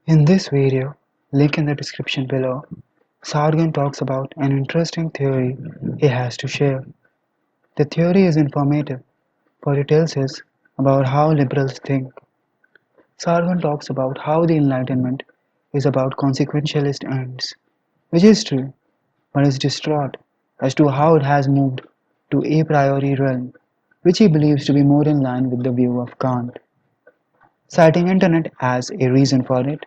In this video, link in the description below, Sargon talks about an interesting theory he has to share. The theory is informative, for it tells us about how liberals think. Sargon talks about how the Enlightenment is about consequentialist ends, which is true, but is distraught as to how it has moved to a priori realm, which he believes to be more in line with the view of Kant. Citing internet as a reason for it,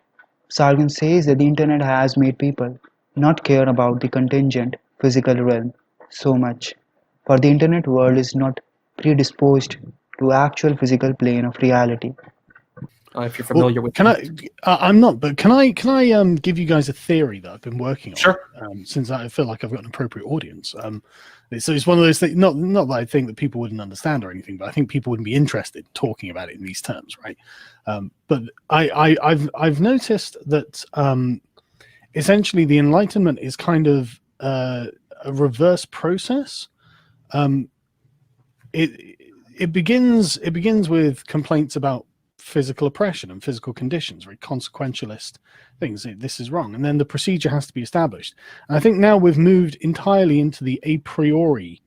Sargon says that the internet has made people not care about the contingent physical realm so much, for the internet world is not predisposed to actual physical plane of reality. If you're Well, familiar with can I? I'm not, but can I give you guys a theory that I've been working on? Sure. Since I feel like I've got an appropriate audience. So it's one of those things. Not that I think that people wouldn't understand or anything, but I think people wouldn't be interested talking about it in these terms, right? But I've noticed that essentially the Enlightenment is kind of a reverse process. It begins with complaints about physical oppression and physical conditions, very consequentialist things. This is wrong, and then the procedure has to be established. And I think now we've moved entirely into the a priori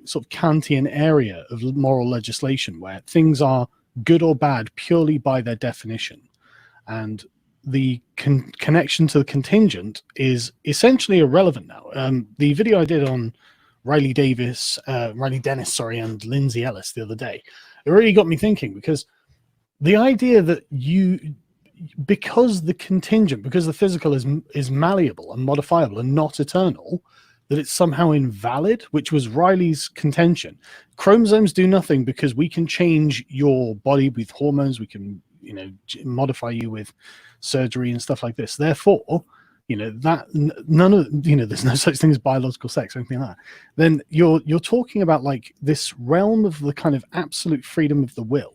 sort of Kantian area of moral legislation, where things are good or bad purely by their definition, and the connection to the contingent is essentially irrelevant now. The video I did on Riley Dennis, and Lindsay Ellis the other day, it really got me thinking, because the idea that because the physical is malleable and modifiable and not eternal, that it's somehow invalid, which was Riley's contention. Chromosomes do nothing because we can change your body with hormones, we can modify you with surgery and stuff like this. Therefore, that none of there's no such thing as biological sex or anything like that. Then you're talking about like this realm of the kind of absolute freedom of the will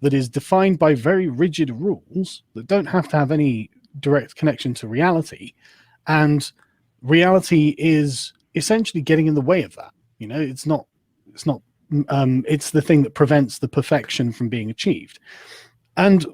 that is defined by very rigid rules that don't have to have any direct connection to reality, and reality is essentially getting in the way of that. It's the thing that prevents the perfection from being achieved. And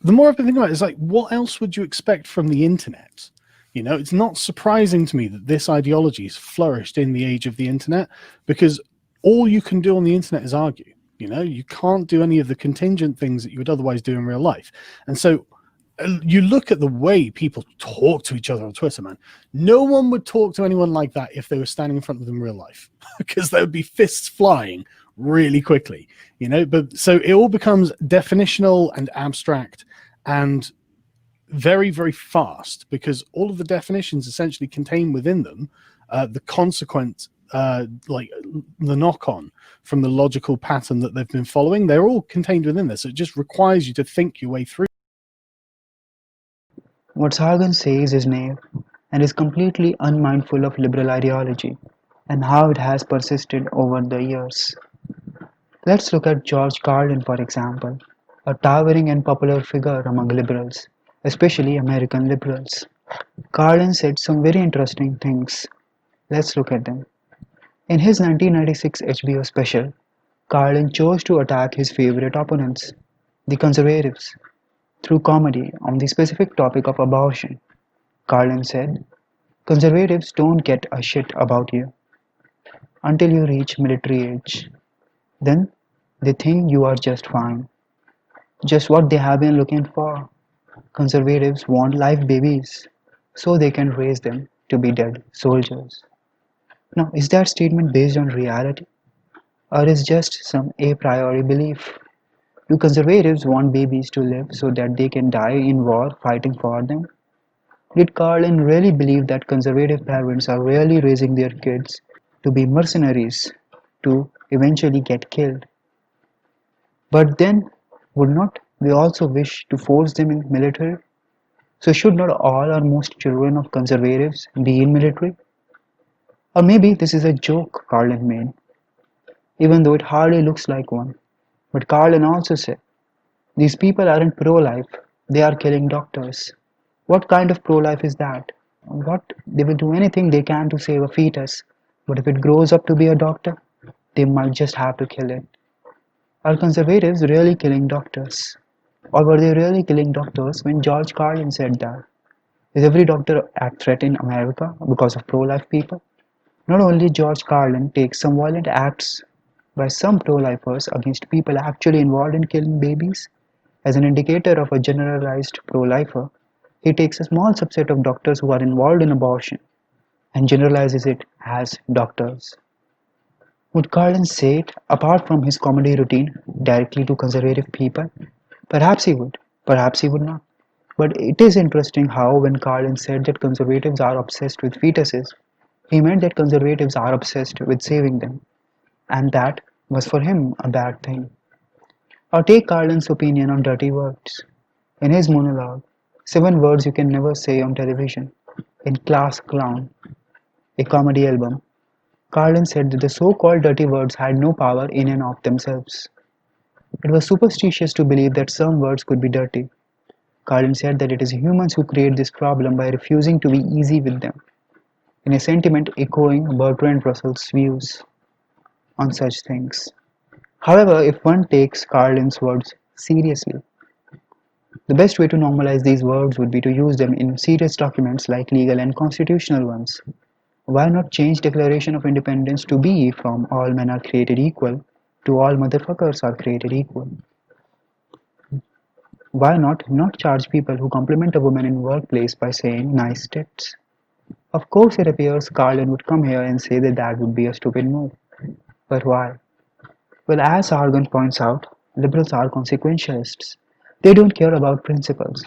the more I've been thinking about it, it's like, what else would you expect from the internet? It's not surprising to me that this ideology has flourished in the age of the internet, because all you can do on the internet is argue. You can't do any of the contingent things that you would otherwise do in real life. And so you look at the way people talk to each other on Twitter, man. No one would talk to anyone like that if they were standing in front of them in real life, because there would be fists flying really quickly, But so it all becomes definitional and abstract and very, very fast, because all of the definitions essentially contain within them the consequent, like the knock-on from the logical pattern that they've been following. They're all contained within this. So it just requires you to think your way through. What Sargon says is naive and is completely unmindful of liberal ideology and how it has persisted over the years. Let's look at George Carlin, for example, a towering and popular figure among liberals, especially American liberals. Carlin said some very interesting things. Let's look at them. In his 1996 HBO special, Carlin chose to attack his favorite opponents, the conservatives, through comedy on the specific topic of abortion. Carlin said, "Conservatives don't get a shit about you until you reach military age. Then they think you are just fine. Just what they have been looking for. Conservatives want live babies so they can raise them to be dead soldiers." Now, is that statement based on reality, or is just some a priori belief? Do conservatives want babies to live so that they can die in war fighting for them? Did Carlin really believe that conservative parents are really raising their kids to be mercenaries to eventually get killed? But then, would not they also wish to force them in military? So should not all or most children of conservatives be in military? Or maybe this is a joke Carlin made, even though it hardly looks like one. But Carlin also said, these people aren't pro-life, they are killing doctors. What kind of pro-life is that? What they will do anything they can to save a fetus, but if it grows up to be a doctor, they might just have to kill it. Are conservatives really killing doctors? Or were they really killing doctors when George Carlin said that? Is every doctor at threat in America because of pro-life people? Not only George Carlin takes some violent acts by some pro-lifers against people actually involved in killing babies as an indicator of a generalized pro-lifer, he takes a small subset of doctors who are involved in abortion and generalizes it as doctors. Would Carlin say it, apart from his comedy routine, directly to conservative people? Perhaps he would, perhaps he would not. But it is interesting how, when Carlin said that conservatives are obsessed with fetuses, he meant that conservatives are obsessed with saving them, and that was for him a bad thing. Or take Carlin's opinion on dirty words. In his monologue, 7 words you can never say on television, in Class Clown, a comedy album, Carlin said that the so called dirty words had no power in and of themselves. It was superstitious to believe that some words could be dirty. Carlin said that it is humans who create this problem by refusing to be easy with them, in a sentiment echoing Bertrand Russell's views on such things. However, if one takes Carlin's words seriously, the best way to normalize these words would be to use them in serious documents like legal and constitutional ones. Why not change Declaration of Independence to be from all men are created equal to all motherfuckers are created equal? Why not charge people who compliment a woman in workplace by saying nice tits? Of course it appears Carlin would come here and say that that would be a stupid move. But why? Well, as Argon points out, liberals are consequentialists. They don't care about principles.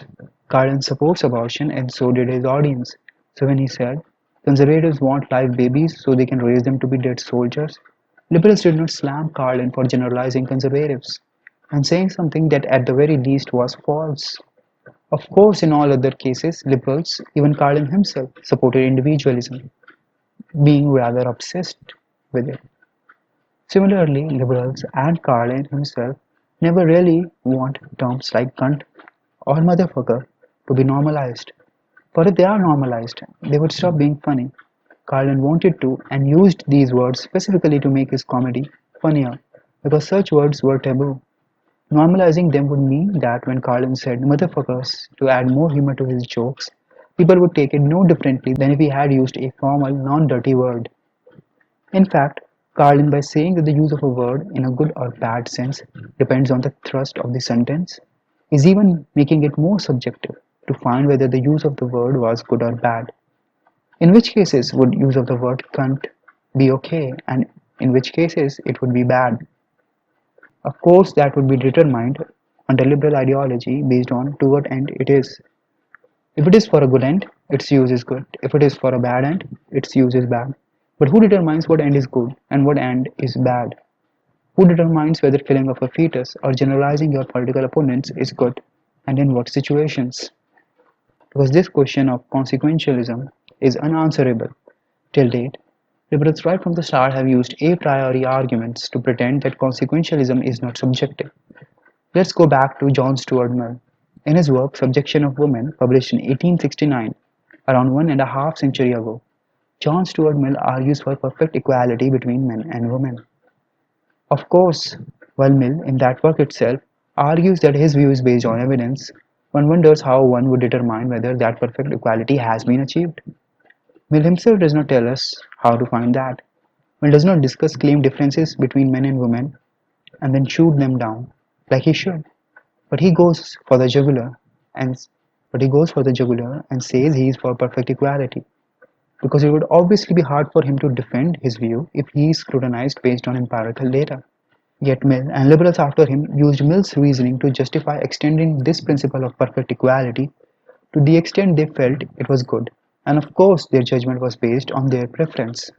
Carlin supports abortion and so did his audience. So when he said, conservatives want live babies so they can raise them to be dead soldiers, liberals did not slam Carlin for generalizing conservatives and saying something that at the very least was false. Of course, in all other cases, liberals, even Carlin himself, supported individualism, being rather obsessed with it. Similarly, liberals and Carlin himself never really want terms like cunt or motherfucker to be normalized. For if they are normalized, they would stop being funny. Carlin wanted to and used these words specifically to make his comedy funnier because such words were taboo. Normalizing them would mean that when Carlin said motherfuckers to add more humor to his jokes, people would take it no differently than if he had used a formal, non dirty word. In fact, Carlin, by saying that the use of a word in a good or bad sense depends on the thrust of the sentence, is even making it more subjective to find whether the use of the word was good or bad. In which cases would use of the word cunt be okay, and in which cases it would be bad? Of course, that would be determined under liberal ideology based on to what end it is. If it is for a good end, its use is good. If it is for a bad end, its use is bad. But who determines what end is good and what end is bad? Who determines whether killing of a fetus or generalizing your political opponents is good, and in what situations? Because this question of consequentialism is unanswerable. Till date, liberals right from the start have used a priori arguments to pretend that consequentialism is not subjective. Let's go back to John Stuart Mill. In his work Subjection of Women, published in 1869, around 1.5 centuries ago, John Stuart Mill argues for perfect equality between men and women. Of course, while Mill, in that work itself, argues that his view is based on evidence, one wonders how one would determine whether that perfect equality has been achieved. Mill himself does not tell us how to find that. Mill does not discuss claimed differences between men and women and then shoot them down, like he should. But he goes for the jugular and says he is for perfect equality, because it would obviously be hard for him to defend his view if he is scrutinized based on empirical data. Yet Mill and liberals after him used Mill's reasoning to justify extending this principle of perfect equality to the extent they felt it was good, and of course their judgment was based on their preference.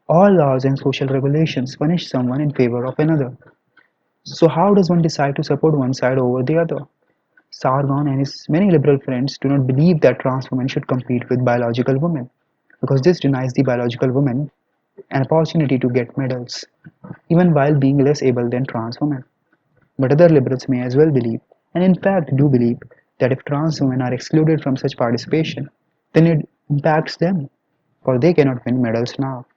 All laws and social regulations punish someone in favor of another. So how does one decide to support one side over the other? Sargon and his many liberal friends do not believe that trans women should compete with biological women, because this denies the biological women an opportunity to get medals, even while being less able than trans women. But other liberals may as well believe, and in fact do believe, that if trans women are excluded from such participation, then it impacts them, for they cannot win medals now.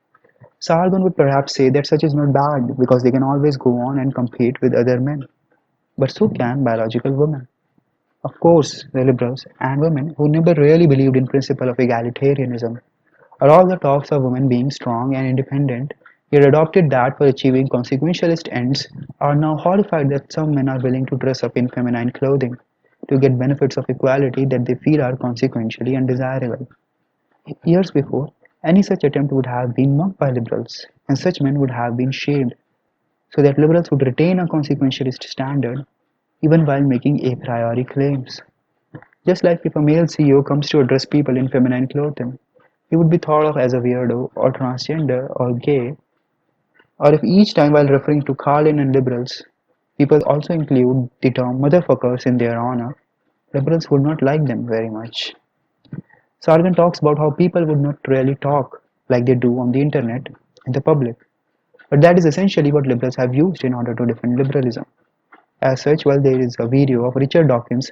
Sargon would perhaps say that such is not bad because they can always go on and compete with other men. but so can biological women. Of course, the liberals and women who never really believed in principle of egalitarianism or all the talks of women being strong and independent, yet adopted that for achieving consequentialist ends, are now horrified that some men are willing to dress up in feminine clothing to get benefits of equality that they feel are consequentially undesirable. Years before, any such attempt would have been mocked by liberals, and such men would have been shamed, so that liberals would retain a consequentialist standard even while making a priori claims. Just like if a male CEO comes to address people in feminine clothing, he would be thought of as a weirdo or transgender or gay, or if each time while referring to Carlin and liberals, people also include the term motherfuckers in their honor, liberals would not like them very much. Sargon talks about how people would not really talk like they do on the internet in the public, but that is essentially what liberals have used in order to defend liberalism. As such, while there is a video of Richard Dawkins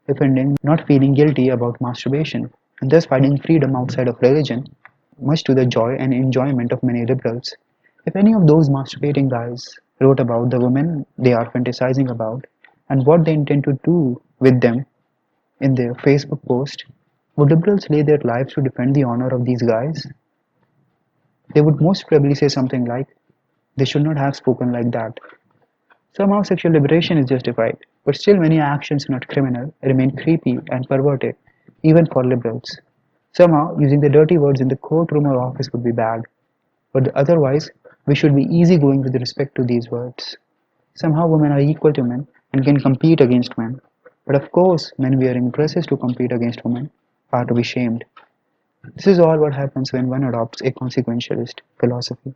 defending not feeling guilty about masturbation and thus finding freedom outside of religion, much to the joy and enjoyment of many liberals, if any of those masturbating guys wrote about the women they are fantasizing about and what they intend to do with them in their Facebook post, would liberals lay their lives to defend the honor of these guys? They would most probably say something like, they should not have spoken like that. Somehow sexual liberation is justified, but still many actions not criminal remain creepy and perverted, even for liberals. Somehow using the dirty words in the courtroom or office would be bad, but otherwise we should be easygoing with respect to these words. Somehow women are equal to men and can compete against men. But of course, men wearing dresses to compete against women are to be shamed. This is all what happens when one adopts a consequentialist philosophy.